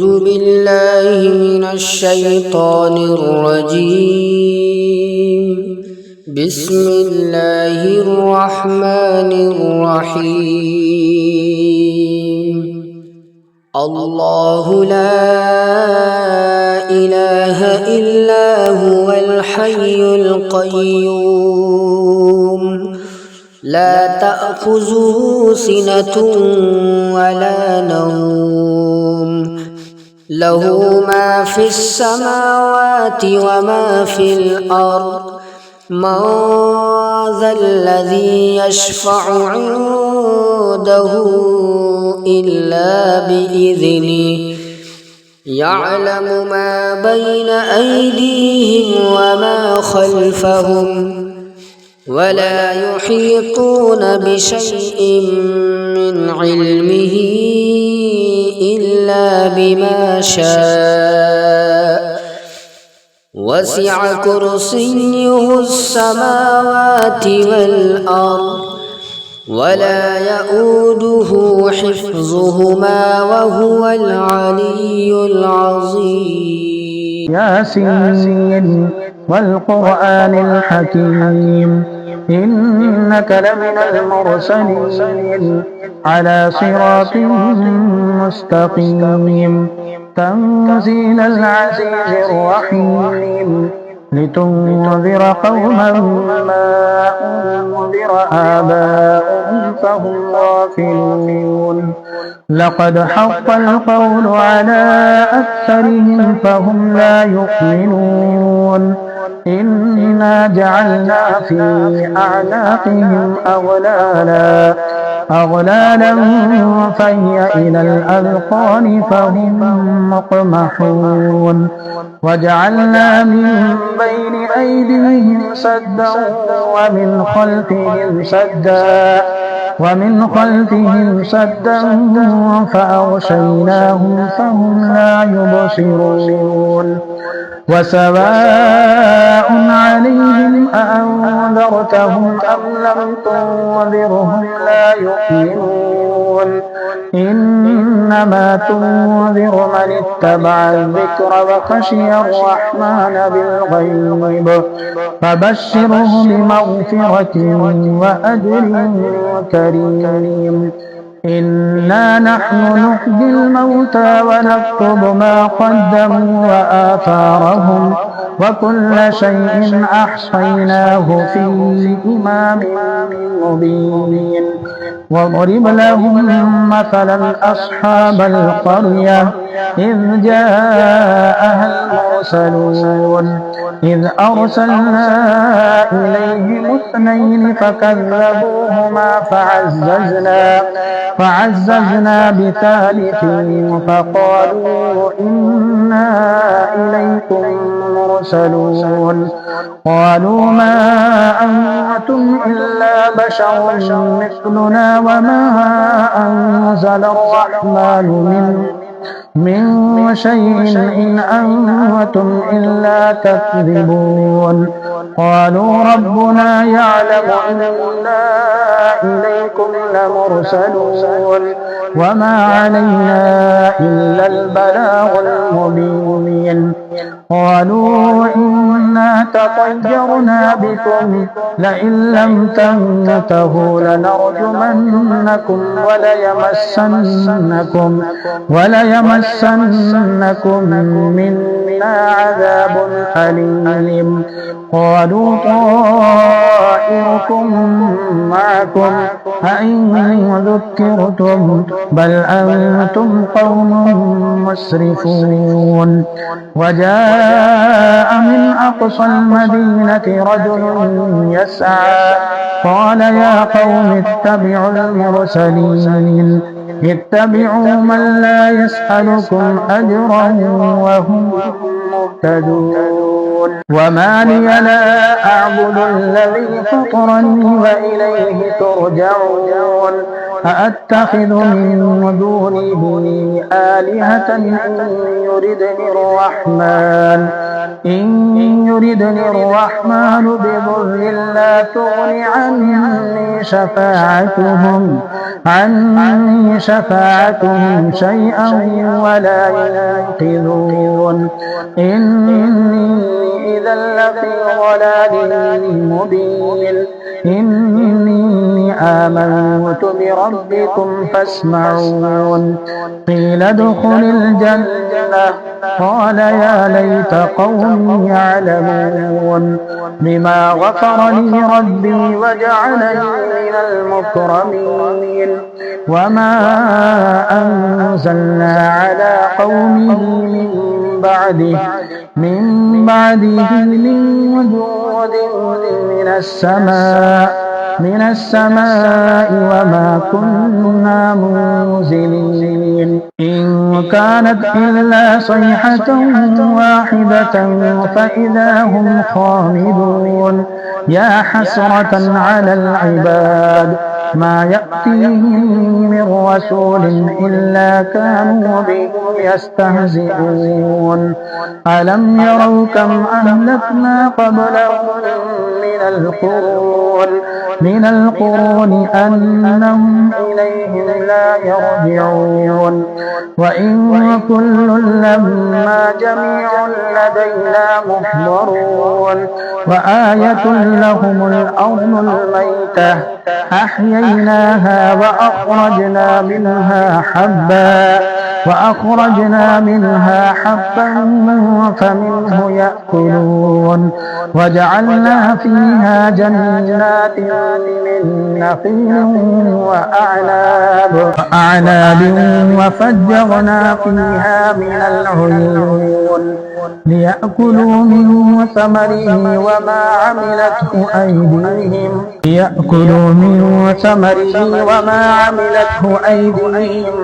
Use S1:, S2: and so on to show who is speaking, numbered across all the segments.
S1: أعوذ بالله من الشيطان الرجيم. بسم الله الرحمن الرحيم. الله لا إله إلا هو الحي القيوم لا تأخذه سنة ولا نوم له ما في السماوات وما في الأرض من ذا الذي يشفع عنده إلا بإذنه يعلم ما بين أيديهم وما خلفهم ولا يحيطون بشيء من علمه إلا بما شاء وسع كرسيه السماوات والأرض ولا يؤوده حفظهما وهو العلي العظيم.
S2: ياسين والقرآن الحكيم إنك لمن المرسلين على صراط مستقيم تنزيل العزيز الرحيم لتنذر قوما ما أنذر آباؤهم فهم غافلون لقد حق القول على أكثرهم فهم لا يؤمنون إنا جعلنا في أعناقهم أغلالا فهي إلى الأذقان فهم مقمحون وجعلنا من بين أيديهم سدا ومن خلفهم سدا فأغشيناهم فهم لا يبصرون وسواء عليهم أأنذرتهم أم لم تنذرهم لا يؤمنون إنما تنذر من اتبع الذكر وخشي الرحمن بالغيب فبشره بمغفرة وأجر كريم. إنا نحن نحيي الموتى ونكتب ما قدموا وآثارهم وكل شيء أحصيناه في إمام مبين واضرب لهم مثلا أصحاب القرية إذ جاءها المرسلون إذ أرسلنا إليهم اثنين فكذبوهما فعززنا بثالث فقالوا إنا إليكم مرسلون قالوا ما أنتم إلا بشر مثلنا وما أنزل الرحمن من شيء إن أنتم إلا تكذبون قالوا ربنا يعلم إنا إليكم لمرسلون وما علينا إلا البلاغ المبين قالوا إنا تطيرنا بكم لئن لم تنتهوا لنرجمنكم وليمسنكم منا عذاب أليم قالوا طائركم معكم أئن ذكرتم بل أنتم قوم مسرفون وجاء من أقصى المدينة رجل يسعى قال يا قوم اتبعوا المرسلين اتبعوا من لا يسألكم أجرا وهم مهتدون وما لي لا أعبد الذي فطرني وإليه ترجعون أأتخذ من دونه آلهة إن يردني الرحمن إن يردني الرحمن بضر لا تغن عني شفاعتهم شيئا ولا ينقذون إني إذا لفي ضلال مبين إني آمنت بربكم فاسمعون قيل ادخل الجنة قال يا ليت قومي يعلمون بما غفر لي ربي وجعلني من المكرمين وما أنزلنا على قومه من بعده من وجود من السماء وما كنا منزلين إن كانت إلا صيحة واحدة فإذا هم خامدون يا حسرة على العباد ما يأتيهم من رسول إلا كانوا به يستهزئون ألم يروا كم أهلكنا قبلهم من القرون أنهم إليهم لا يرجعون وإن كل لما جميع لدينا محضرون وآية لهم الأرض الميتة أحييناها وأخرجنا منها حبا فمنه يأكلون وجعلنا فيها جنات من نخيل وأعناب وفجرنا فيها من العيون ليأكلوا من ثمره وما عملته أيديهم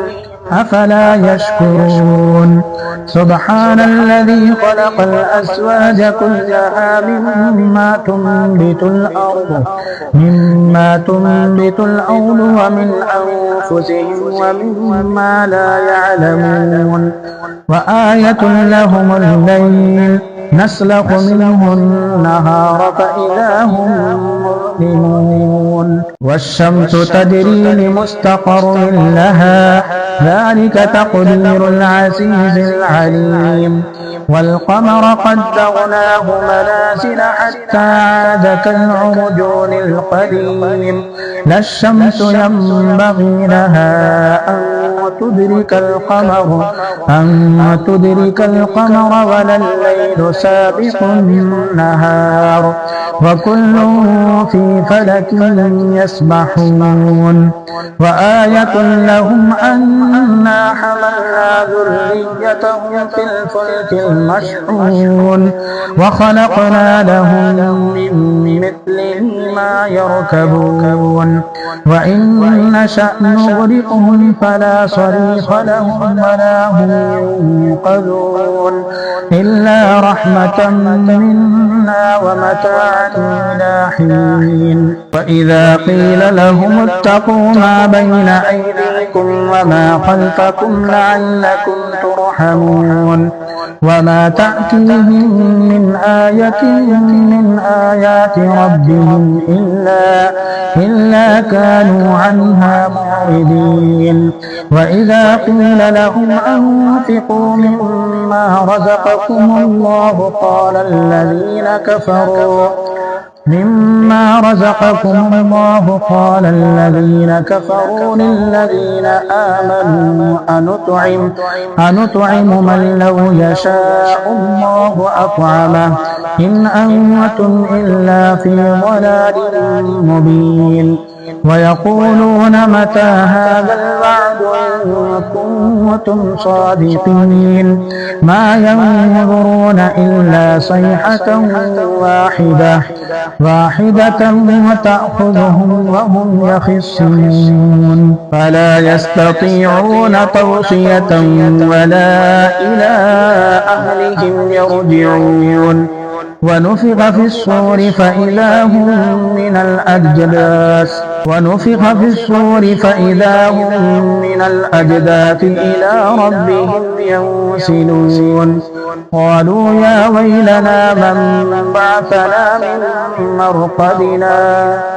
S2: أفلا يشكرون سبحان الذي خلق الأزواج كلها مما تنبت الأرض ومن أنفسهم ومما لا يعلمون وآية لهم الليل نسلخ منه النهار فإذا هم مظلمون والشمس تجري لمستقر لها ذلك تقدير العزيز العليم والقمر قدرناه منازل حتى عاد كالعرجون القديم لا الشمس ينبغي لها أن تدرك القمر ولا الليل سابق النهار وكل في فلك يسبحون وآية لهم أنا حملنا ذريتهم في الفلك المشحون وخلقنا لهم من مثله ما يركبون وإن نشأ نغرقهم فلا صريخ لهم ولا هم ينقذون إلا رحمة منا ومتاعا إلى حين وإذا قيل لهم اتقوا ما بين أيديكم وما خلفكم لعلكم ترحمون وما تأتيهم من آية من آيات ربهم إلا كانوا عنها معرضين وإذا قيل لهم أنفقوا مما رزقكم الله قال الذين كفروا للذين آمنوا أنطعم من لو يشاء الله أطعمه إن أنتم إلا في ضلال مبين ويقولون متى هذا الوعد إن كنتم صادقين ما ينظرون إلا صيحة واحدة وتأخذهم وهم يخصمون فلا يستطيعون توصية ولا إلى أهلهم يرجعون ونفخ في الصور فإذا هم من الأجداث إلى ربهم ينسلون قالوا يا ويلنا من بعثنا من مرقدنا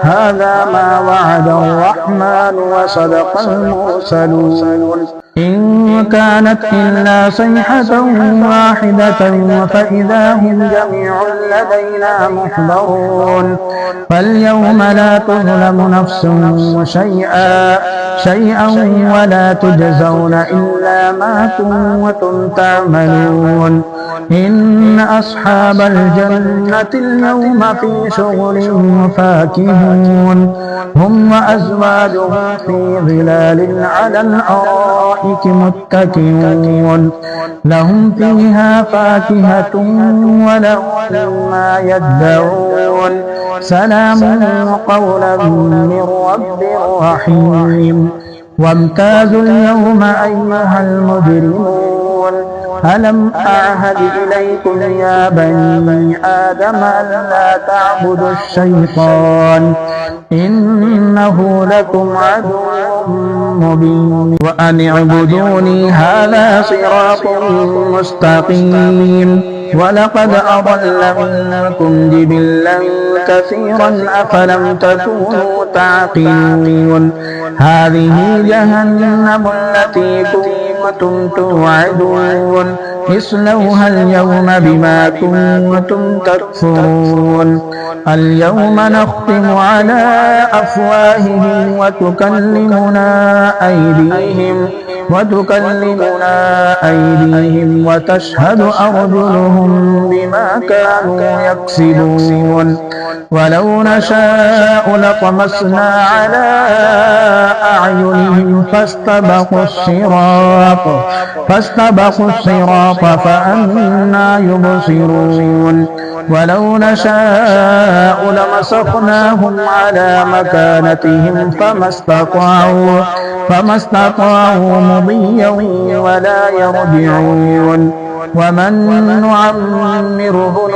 S2: هذا ما وعد الرحمن وصدق المرسلون إن كانت إلا صيحة واحدة فإذا هم جميع لدينا محضرون فاليوم لا تظلم نفس شيئا ولا تجزون إلا ما كنتم تعملون إن أصحاب الجنة اليوم في شغل فاكهون هم وأزواجهم في ظلال على الأرائك متكئون لهم فيها فاكهة ولهم ما يدعون سلام قولا من رب رحيم وامتازوا اليوم أيها المجرمون ألم أعهد إليكم يا بني آدم ألا تعبدوا الشيطان إنه لكم عدو مبين وأن اعبدوني هذا صراط مستقيم ولقد أضل منكم جبلا كثيرا أفلم تكونوا تعقلون هذه جهنم التي كنتم توعدون اصلوها اليوم بما كنتم تكفرون اليوم نختم على أفواههم وتكلمنا أيديهم وتشهد أرجلهم بما كانوا يكسبون ولو نشاء لطمسنا على أعينهم فاستبقوا الصراط فأنى يبصرون ولو نشاء لمسخناهم على مكانتهم فما استطاعوا مضيا ولا يرجعون ومن نعمره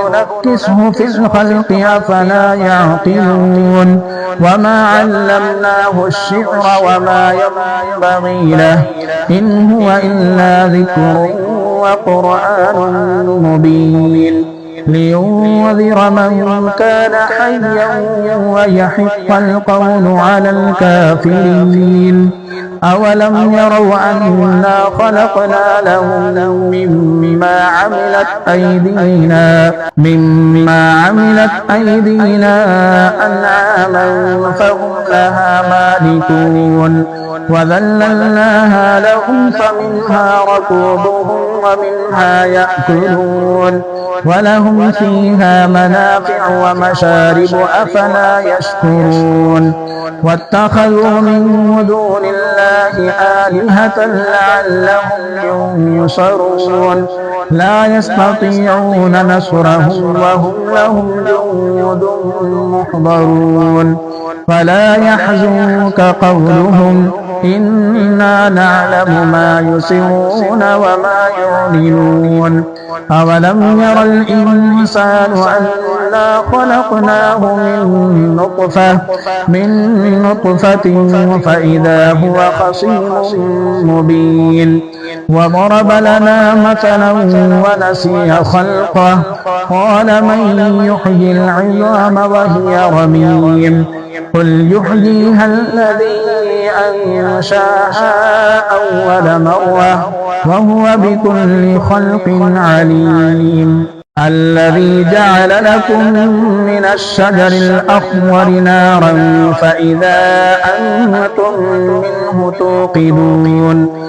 S2: ننكسه في الخلق أفلا يعقلون وما علمناه الشعر وما ينبغي له إن هو إلا ذكر وقرآن مبين لينذر من كان حيا ويحق القول على الكافرين أولم يروا أنا خلقنا لهم مما عملت أيدينا أنعاما فهم لها مالكون وذللناها لهم فمنها ركوبهم ومنها يأكلون ولهم فيها منافع ومشارب أفلا يشكرون واتخذوا من دون الله آلهة لعلهم ينصرون لا يستطيعون نصرهم وهم لهم جند محضرون فلا يحزنك قولهم إنا نعلم ما يسرون وما يعلنون أولم ير الإنسان أنا خلقناه من نطفة فإذا هو خصيم مبين وضرب لنا مثلا ونسي خلقه قال من يحيي العظام وهي رميم قل يحييها الذي أنشاها أول مرة وهو بكل خلق عليم الذي جعل لكم من الشجر الأخضر نارا فإذا أنتم منه توقدون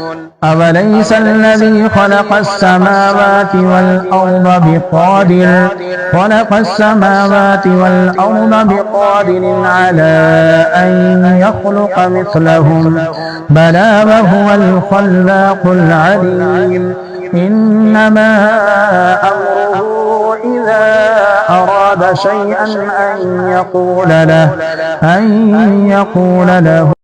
S2: أوليس الذي خلق السماوات والأرض بقادر على أن يخلق مثلهم بلى وهو الخلاق العليم إنما أمره إذا أراد شيئا أن يقول له